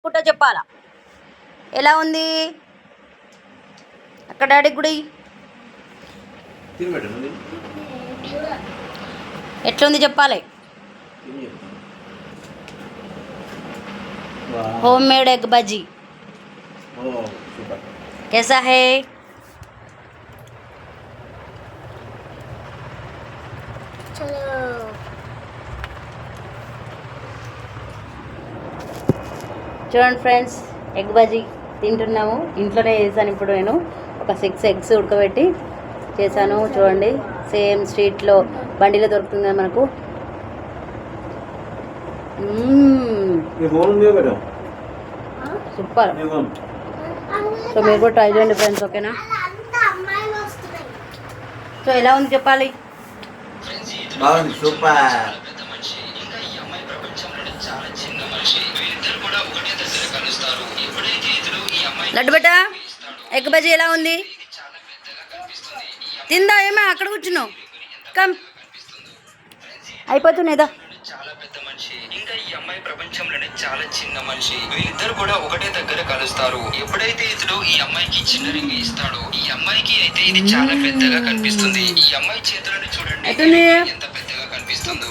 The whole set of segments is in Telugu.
పుట్ట చెప్పాలా ఎలా ఉంది అక్కడ డాడీ గుడి ఎట్లుంది చెప్పాలి होम मेड एग भाजी कैसा है చూడండి ఫ్రెండ్స్ ఎగ్ బజ్జీ తింటున్నాము ఇంట్లోనే చేశాను ఇప్పుడు నేను ఒక 6 ఎగ్స్ ఉడకబెట్టి చేశాను చూడండి సేమ్ స్ట్రీట్లో బండిలో దొరుకుతుంది కదా మనకు సూపర్ సో మీరు కూడా ట్రై చేయండి ఫ్రెండ్స్ ఓకేనా సో ఎలా ఉంది చెప్పాలి సూపర్ లడ్డు బెట్ట ఎగ్ బజ్జీ ఎలా ఉంది తిందా ఏమో అక్కడ కూర్చున్నావు కమ్ అయిపోతున్నాయిదా చాలా పెద్ద మనిషి ఇంకా ఈ అమ్మాయి ప్రపంచంలోనే చాలా చిన్న మనిషి వీళ్ళిద్దరు కూడా ఒకటే దగ్గర కలుస్తారు ఎప్పుడైతే ఇతడు ఈ అమ్మాయికి చిన్న రింగ్ ఇస్తాడో ఈ అమ్మాయికి అయితే ఇది చాలా పెద్దగా కనిపిస్తుంది ఈ అమ్మాయి చేతులను చూడండి ఎంత పెద్దగా కనిపిస్తుందో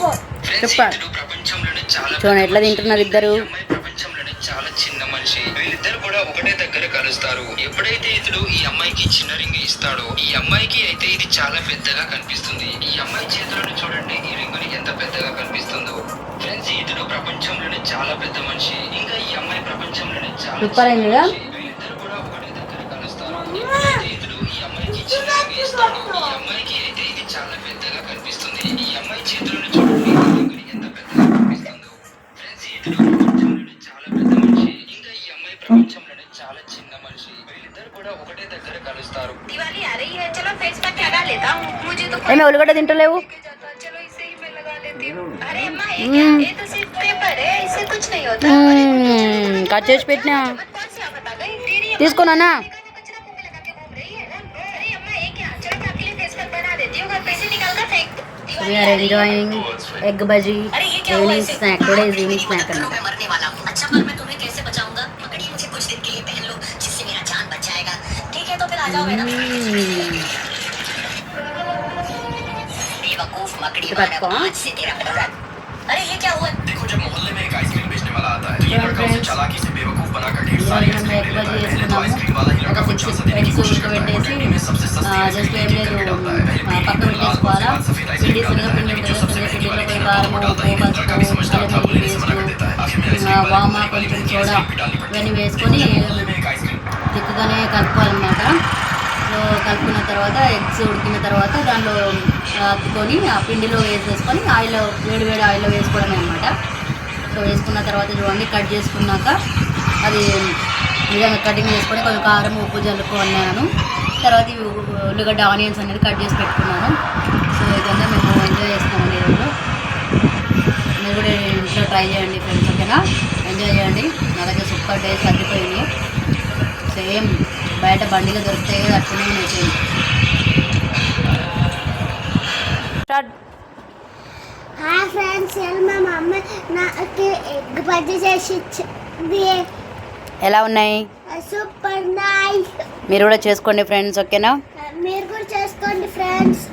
ఇతడు ప్రపంచంలోనే చాలా చూడండి ఎట్లా తింటున్నారు ఇద్దరు అమ్మాయి ప్రపంచంలోనే చాలా చిన్న మనిషి వీళ్ళిద్దరు కూడా ఒకటే దగ్గర కలుస్తారు ఎప్పుడైతే ఇతడు ఈ అమ్మాయికి చిన్న రింగ్ ఇస్తాడో ఈ అమ్మాయికి అయితే ఇది చాలా పెద్దగా కనిపిస్తుంది ఈ అమ్మాయి చేతులను చూడండి ఈ రింగుని ఎంత పెద్దగా కనిపిస్తుందో ఫ్రెండ్స్ ఇతడు ప్రపంచంలోనే చాలా పెద్ద మనిషి ఇంకా ఈ అమ్మాయి ప్రపంచంలోనే చాలా సూపర్ అయిందిగా వీళ్ళిద్దరు కూడా ఒకటే దగ్గర కలుస్తారు ఎప్పుడైతే ఇతడు ఈ అమ్మాయికి చిన్న రింగ్ ఇస్తాడో ఈ అమ్మాయికి అయితే ఇది చాలా పెద్దగా కనిపిస్తుంది ఈ అమ్మాయి చేతులను చూడండి ఈ రింగుని ఎంత పెద్దగా కనిపిస్తుందో ఫ్రెండ్స్ ఇతడు ప్రపంచంలోనే చాలా పెద్ద మనిషి ఇంకా ఈ అమ్మాయి ప్రపంచంలోనే చాలా చిన్న మనిషి వీళ్ళిద్దరు కూడా ఒకటే దగ్గర కలుస్తారు ఏమి ఉల్లిగడ్డ తింటలేవు కట్ చేసి పెట్టినా తీసుకోనా we're enjoying egg bajji evening snack today is evening snack అన్నమాట देखो जब मोहल्ले में एक आइसक्रीम बेचने वाला आता है तो ये लड़का उसे चालाकी से बेवकूफ बनाकर ढेर सारी आइसक्रीम ले लेता है। पहले तो आइसक्रीम वाला ही लड़का को झांसा देने की कोशिश करता है और ठंडी में सबसे सस्ती आइसक्रीम एक एक करके डालता है। पहले पीली और लाल और उसके बाद सफेद आइसक्रीम डालता है, लेकिन जो सबसे महंगी वाली थी ना वो डालता ही नहीं। लड़का भी समझदार था, बोलने से मना कर देता है। आखिर में आइसक्रीम वाले को वाली महंगी आइसक्रीम भी डालनी पड़ती है। मोहल्ले में एक आइसक्रीम తిక్కుగానే కలుపుకోవాలన్నమాట సో కలుపుకున్న తర్వాత ఎగ్స్ ఉడికిన తర్వాత దానిలో అద్దుకొని ఆ పిండిలో వేసేసుకొని ఆయిల్ వేడి ఆయిల్లో వేసుకోవడమే అనమాట సో వేసుకున్న తర్వాత చూడండి కట్ చేసుకున్నాక అది నిజంగా కటింగ్ చేసుకొని కొంచెం కారం ఉప్పు జల్లుకున్నాను తర్వాత ఉల్లిగడ్డ ఆనియన్స్ అనేది కట్ చేసి పెట్టుకున్నాను సో ఇదంతా మేము ఎంజాయ్ చేస్తామండి ఈరోజు మీరు కూడా ఇంట్లో ట్రై చేయండి ఫ్రెండ్స్ ఓకేనా ఎంజాయ్ చేయండి నా దగ్గర సూపర్ డేస్ తగ్గిపోయినాయి సేమ్ బయట బండిలో దొరుకుతాయి అట్లనే ఉన్నాయి హాయ్ ఫ్రెండ్స్ మా మమ్మీ నాకు ఎగ్ బజ్జీ చేసి ఇచ్చింది ఎలా ఉన్నాయి సూపర్ నైస్ మీరు కూడా చేసుకోండి ఫ్రెండ్స్ ఓకేనా మీరు కూడా చేసుకోండి ఫ్రెండ్స్